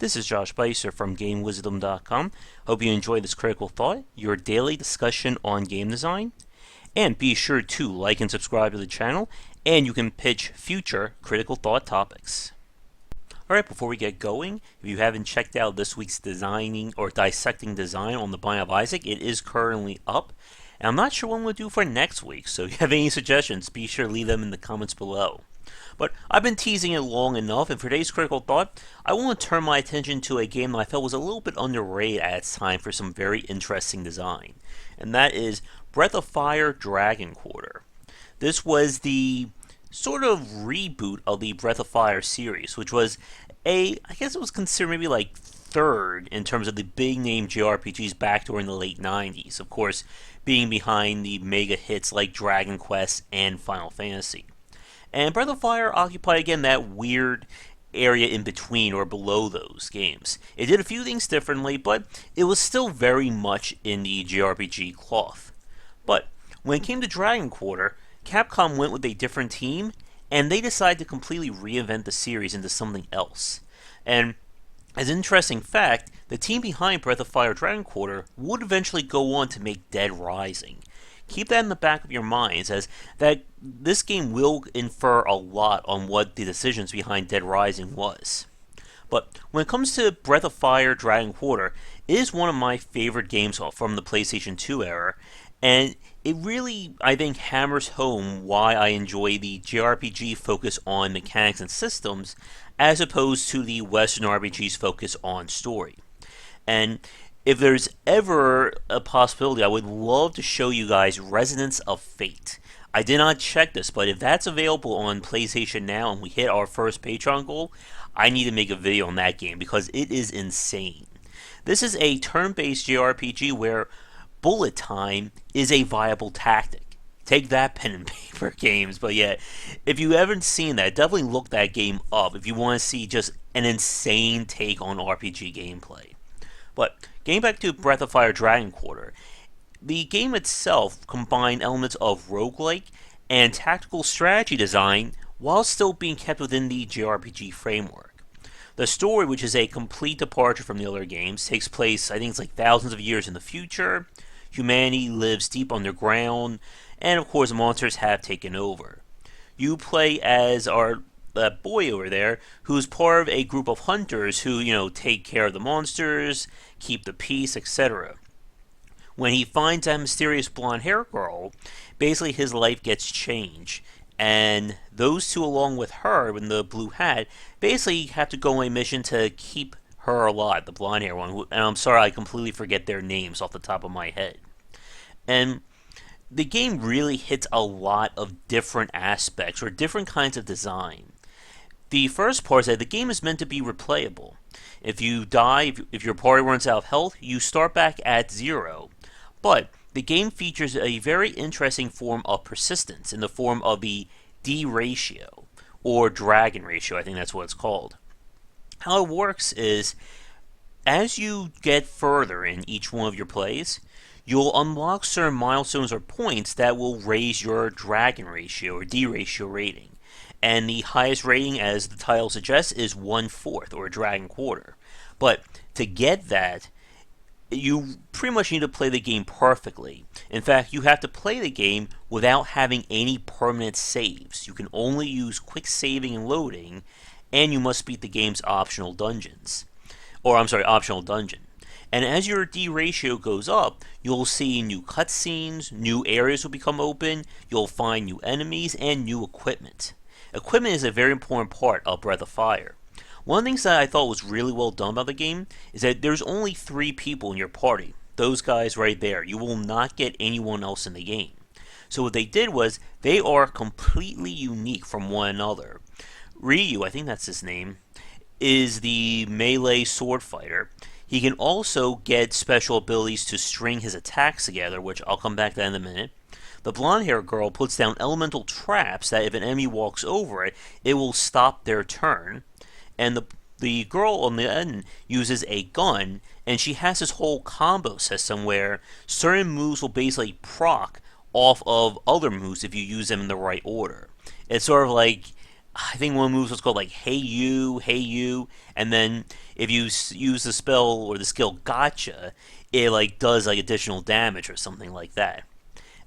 This is Josh Bycer from GameWisdom.com. Hope you enjoy this Critical Thought, your daily discussion on game design. And be sure to like and subscribe to the channel, and you can pitch future Critical Thought topics. Alright, before we get going, if you haven't checked out this week's Designing or Dissecting Design on the Binding of Isaac, it is currently up. And I'm not sure what we'll do for next week, so if you have any suggestions, be sure to leave them in the comments below. But I've been teasing it long enough, and for today's Critical Thought, I want to turn my attention to a game that I felt was a little bit underrated at its time for some very interesting design. And that is Breath of Fire Dragon Quarter. This was the sort of reboot of the Breath of Fire series, which was I guess it was considered maybe like third in terms of the big name JRPGs back during the late 90s. Of course, being behind the mega hits like Dragon Quest and Final Fantasy. And Breath of Fire occupied again that weird area in between or below those games. It did a few things differently, but it was still very much in the JRPG cloth. But when it came to Dragon Quarter, Capcom went with a different team, and they decided to completely reinvent the series into something else. And as an interesting fact, the team behind Breath of Fire Dragon Quarter would eventually go on to make Dead Rising. Keep that in the back of your minds, as that this game will infer a lot on what the decisions behind Dead Rising was. But when it comes to Breath of Fire Dragon Quarter, it is one of my favorite games from the PlayStation 2 era, and it really, I think, hammers home why I enjoy the JRPG focus on mechanics and systems, as opposed to the Western RPG's focus on story. And if there's ever a possibility, I would love to show you guys Resonance of Fate. I did not check this, but if that's available on PlayStation Now and we hit our first Patreon goal, I need to make a video on that game because it is insane. This is a turn-based JRPG where bullet time is a viable tactic. Take that, pen and paper games. But yeah, if you haven't seen that, definitely look that game up if you want to see just an insane take on RPG gameplay. But getting back to Breath of Fire Dragon Quarter, the game itself combined elements of roguelike and tactical strategy design while still being kept within the JRPG framework. The story, which is a complete departure from the other games, takes place, I think it's like thousands of years in the future. Humanity lives deep underground, and of course monsters have taken over. You play as that boy over there, who's part of a group of hunters who, take care of the monsters, keep the peace, etc. When he finds that mysterious blonde-haired girl, basically his life gets changed. And those two, along with her in the blue hat, basically have to go on a mission to keep her alive, the blonde-haired one. And I'm sorry, I completely forget their names off the top of my head. And the game really hits a lot of different aspects or different kinds of design. The first part is that the game is meant to be replayable. If you die, if your party runs out of health, you start back at 0. But the game features a very interesting form of persistence in the form of the D ratio, or dragon ratio, I think that's what it's called. How it works is, as you get further in each one of your plays, you'll unlock certain milestones or points that will raise your dragon ratio, or D ratio rating. And the highest rating, as the title suggests, is 1/4, or a Dragon Quarter. But to get that, you pretty much need to play the game perfectly. In fact, you have to play the game without having any permanent saves. You can only use quick saving and loading, and you must beat the game's optional dungeons. Optional dungeon. And as your D ratio goes up, you'll see new cutscenes, new areas will become open, you'll find new enemies, and new equipment. Equipment is a very important part of Breath of Fire. One of the things that I thought was really well done about the game is that there's only 3 people in your party. Those guys right there. You will not get anyone else in the game. So what they did was, they are completely unique from one another. Ryu, I think that's his name, is the melee sword fighter. He can also get special abilities to string his attacks together, which I'll come back to that in a minute. The blonde-haired girl puts down elemental traps that if an enemy walks over it, it will stop their turn. And the girl on the end uses a gun, and she has this whole combo system where certain moves will basically proc off of other moves if you use them in the right order. It's sort of like I think one move was called like Hey You, and then if you use the spell or the skill Gotcha, it like does like additional damage or something like that.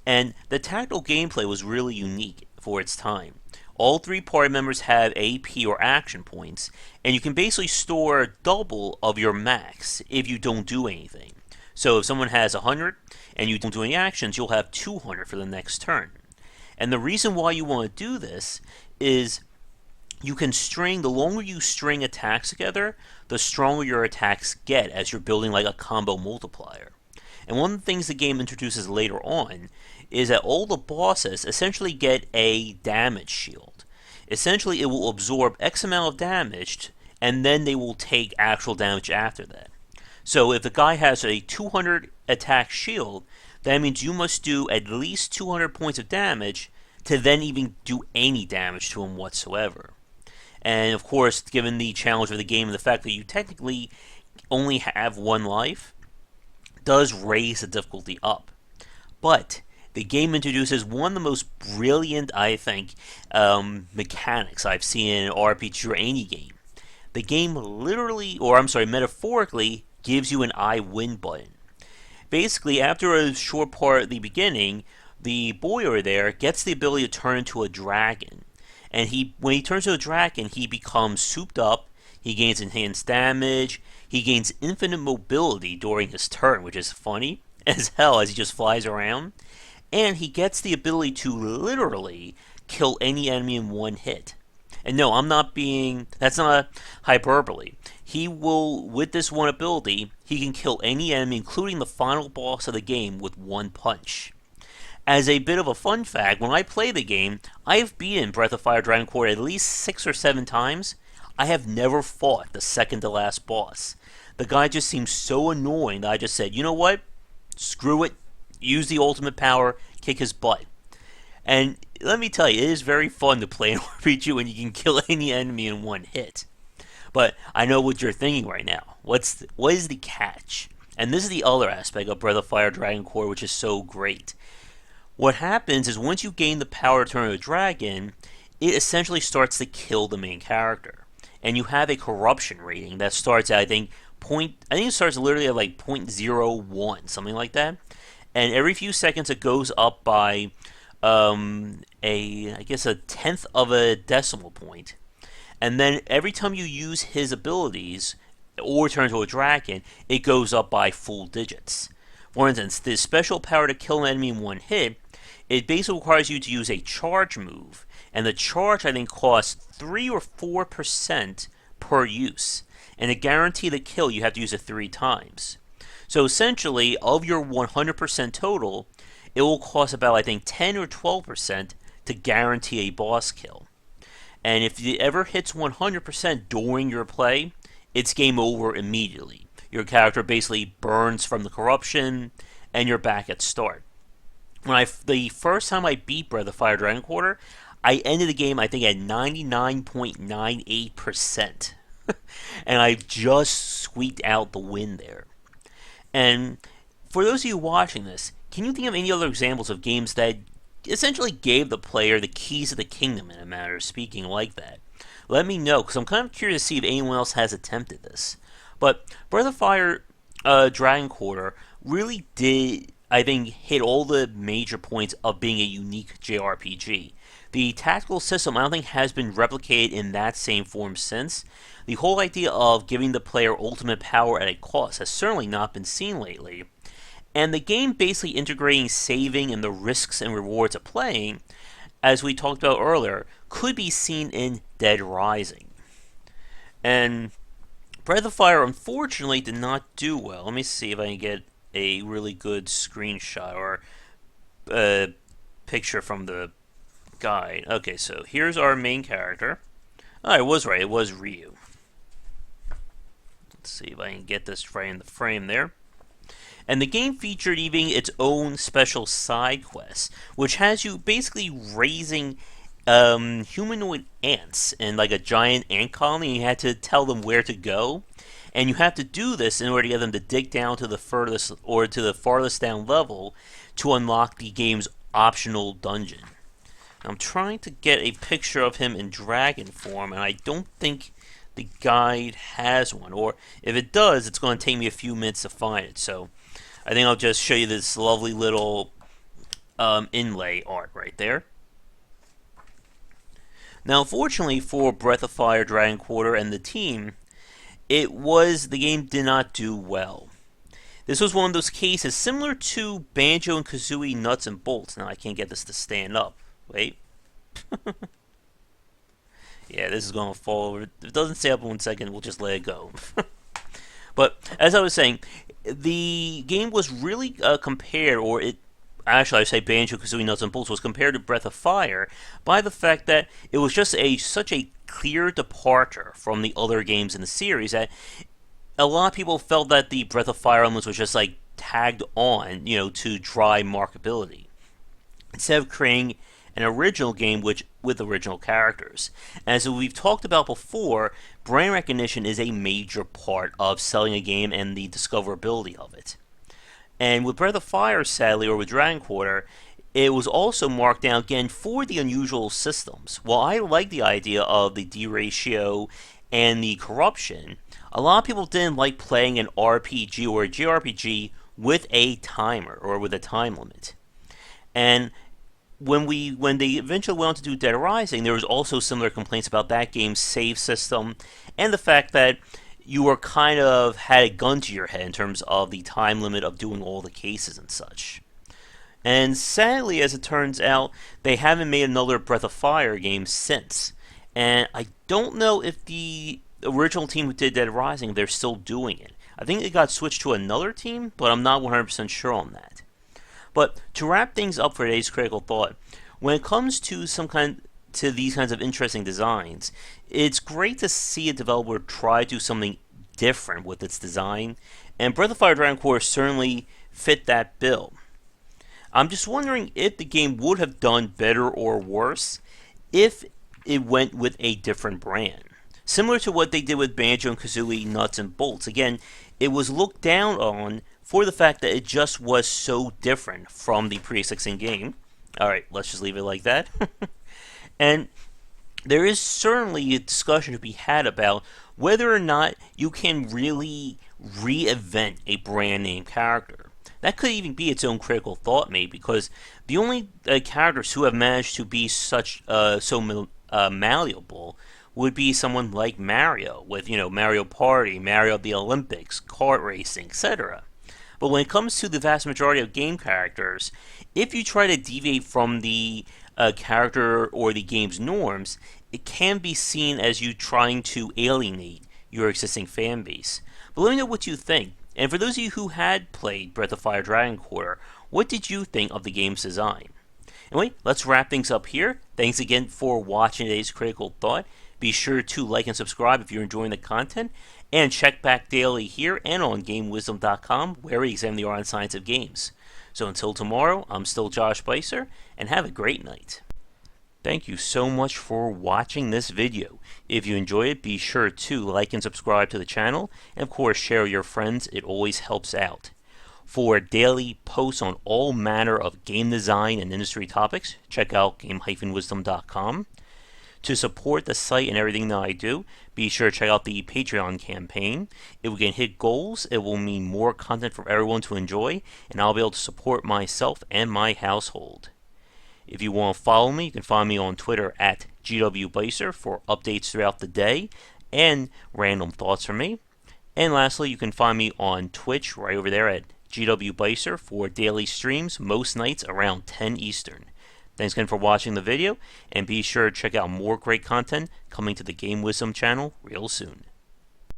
And the tactical gameplay was really unique for its time. All three party members have AP or action points, and you can basically store double of your max if you don't do anything. So if someone has 100 and you don't do any actions, you'll have 200 for the next turn. And the reason why you want to do this is you can string, the longer you string attacks together, the stronger your attacks get as you're building like a combo multiplier. And one of the things the game introduces later on is that all the bosses essentially get a damage shield. Essentially, it will absorb X amount of damage, and then they will take actual damage after that. So if the guy has a 200 attack shield, that means you must do at least 200 points of damage to then even do any damage to him whatsoever. And of course, given the challenge of the game and the fact that you technically only have one life, does raise the difficulty up. But the game introduces one of the most brilliant, I think, mechanics I've seen in an RPG or any game. The game literally, or I'm sorry, metaphorically, gives you an I win button. Basically, after a short part at the beginning, the boy over there gets the ability to turn into a dragon. And when he turns into a dragon, he becomes souped up, he gains enhanced damage, he gains infinite mobility during his turn, which is funny as hell as he just flies around. And he gets the ability to literally kill any enemy in one hit. And no, that's not hyperbole. He will, with this one ability, he can kill any enemy, including the final boss of the game, with one punch. As a bit of a fun fact, when I play the game, I have beaten Breath of Fire Dragon Quarter at least 6 or 7 times. I have never fought the second to last boss. The guy just seems so annoying that I just said, you know what? Screw it. Use the ultimate power, kick his butt. And let me tell you, it is very fun to play an RPG when you can kill any enemy in one hit. But I know what you're thinking right now. What is the catch? And this is the other aspect of Breath of Fire Dragon Core, which is so great. What happens is once you gain the power to turn into a dragon, it essentially starts to kill the main character. And you have a corruption rating that starts at, I think it starts literally at like 0.01, something like that. And every few seconds it goes up by a tenth of a decimal point. And then every time you use his abilities or turn into a dragon, it goes up by full digits. For instance, the special power to kill an enemy in one hit, it basically requires you to use a charge move. And the charge, I think, costs 3 or 4% per use. And to guarantee the kill, you have to use it 3 times. So essentially, of your 100% total, it will cost about, I think, 10 or 12% to guarantee a boss kill. And if it ever hits 100% during your play, it's game over immediately. Your character basically burns from the corruption, and you're back at start. The first time I beat Breath of Fire Dragon Quarter, I ended the game, I think, at 99.98%. And I just squeaked out the win there. And for those of you watching this, can you think of any other examples of games that essentially gave the player the keys to the kingdom in a manner of speaking like that? Let me know, because I'm kind of curious to see if anyone else has attempted this. But Breath of Fire Dragon Quarter really did, I think, hit all the major points of being a unique JRPG. The tactical system, I don't think, has been replicated in that same form since. The whole idea of giving the player ultimate power at a cost has certainly not been seen lately. And the game basically integrating saving and the risks and rewards of playing, as we talked about earlier, could be seen in Dead Rising. And Breath of Fire, unfortunately, did not do well. Let me see if I can get a really good screenshot or a picture from the guide. Okay, so here's our main character. Oh, I was right. It was Ryu. Let's see if I can get this right in the frame there. And the game featured even its own special side quest, which has you basically raising humanoid ants in like a giant ant colony, and you had to tell them where to go. And you have to do this in order to get them to dig down to the furthest farthest down level to unlock the game's optional dungeon. I'm trying to get a picture of him in dragon form, and I don't think the guide has one. Or if it does, it's going to take me a few minutes to find it. So I think I'll just show you this lovely little inlay art right there. Now, unfortunately for Breath of Fire, Dragon Quarter, and the team, the game did not do well. This was one of those cases similar to Banjo and Kazooie Nuts and Bolts. Now I can't get this to stand up. Wait. Yeah, this is going to fall over. If it doesn't stay up in 1 second, we'll just let it go. But as I was saying, the game was really compared, or it actually I say Banjo Kazooie Nuts and Bolts was compared to Breath of Fire by the fact that it was just such a clear departure from the other games in the series that a lot of people felt that the Breath of Fire elements was just like tagged on, to drive markability, instead of creating an original game with original characters. As we've talked about before, brand recognition is a major part of selling a game and the discoverability of it. And with Breath of Fire, sadly, or with Dragon Quarter, it was also marked down again for the unusual systems. While I like the idea of the D ratio and the corruption, a lot of people didn't like playing an RPG or a JRPG with a timer or with a time limit. And when they eventually went on to do Dead Rising, there was also similar complaints about that game's save system and the fact that you were kind of had a gun to your head in terms of the time limit of doing all the cases and such. And sadly, as it turns out, they haven't made another Breath of Fire game since. And I don't know if the original team who did Dead Rising, they're still doing it. I think it got switched to another team, but I'm not 100% sure on that. But to wrap things up for today's critical thought, when it comes to these kinds of interesting designs, it's great to see a developer try to do something different with its design, and Breath of Fire Dragon Quarter certainly fit that bill. I'm just wondering if the game would have done better or worse if it went with a different brand. Similar to what they did with Banjo and Kazooie Nuts and Bolts. Again, it was looked down on for the fact that it just was so different from the pre-existing game. Alright, let's just leave it like that. And there is certainly a discussion to be had about whether or not you can really reinvent a brand name character. That could even be its own critical thought, maybe, because the only characters who have managed to be so malleable would be someone like Mario, with Mario Party, Mario the Olympics, kart racing, etc. But when it comes to the vast majority of game characters, if you try to deviate from the character or the game's norms, it can be seen as you trying to alienate your existing fan base. But let me know what you think. And for those of you who had played Breath of Fire Dragon Quarter, what did you think of the game's design? Anyway, let's wrap things up here. Thanks again for watching today's Critical Thought. Be sure to like and subscribe if you're enjoying the content, and check back daily here and on GameWisdom.com, where we examine the art and science of games. So until tomorrow, I'm still Josh Bycer, and have a great night. Thank you so much for watching this video. If you enjoy it, be sure to like and subscribe to the channel, and of course share with your friends. It always helps out. For daily posts on all manner of game design and industry topics, check out game-wisdom.com. To support the site and everything that I do, be sure to check out the Patreon campaign. If we can hit goals, it will mean more content for everyone to enjoy, and I'll be able to support myself and my household. If you want to follow me, you can find me on Twitter at GWBycer for updates throughout the day and random thoughts from me. And lastly, you can find me on Twitch right over there at GWBycer for daily streams most nights around 10 Eastern. Thanks again for watching the video, and be sure to check out more great content coming to the Game Wisdom channel real soon.